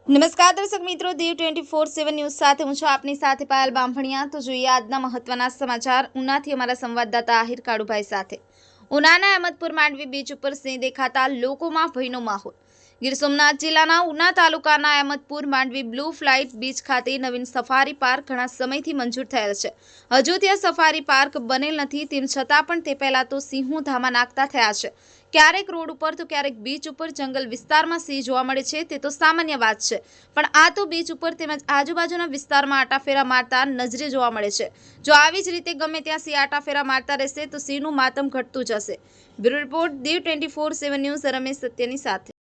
નમસ્કાર દર્શક મિત્રો, દીવ 24/7 ન્યૂઝ સાથે હું છું આપની સાથે પાયલ બામભણિયા। તો જોઈએ આજના મહત્વના સમાચાર ઉનાથી અમારા સંવાદદાતા આહિર કાળુભાઈ સાથે। ઉનાના અહેમદપુર માંડવી બીચ ઉપર સિંહ દેખાતા લોકોમાં ભયનો માહોલ। ગીર સોમનાથ જિલ્લાના ઉના તાલુકાના Ahmedpur Mandvi blue flight beach ખાતે નવીન સફારી પાર્ક ઘણા સમયથી મંજૂર થયેલ છે। હજુ ત્યાં સફારી પાર્ક બનેલ નથી, તેમ છતાં પણ તે પહેલા તો સિંહો ધામા નાખતા થયા છે। ક્યારેક રોડ ઉપર તો ક્યારેક બીચ ઉપર જંગલ વિસ્તારમાં સિંહ જોવા મળે છે, તે તો સામાન્ય વાત છે, પણ આ તો બીચ ઉપર તેમજ આજુબાજુના વિસ્તારમાં આટાફેરા મારતા નજરે જોવા મળે છે। જો આવી જ રીતે ગમે ત્યાં સિંહ આટાફેરા મારતા રહેશે તો સિંહનું માતમ ઘટતું જશે। Bureau report, Diu 24/7 news, Ramesh સત્યની સાથે।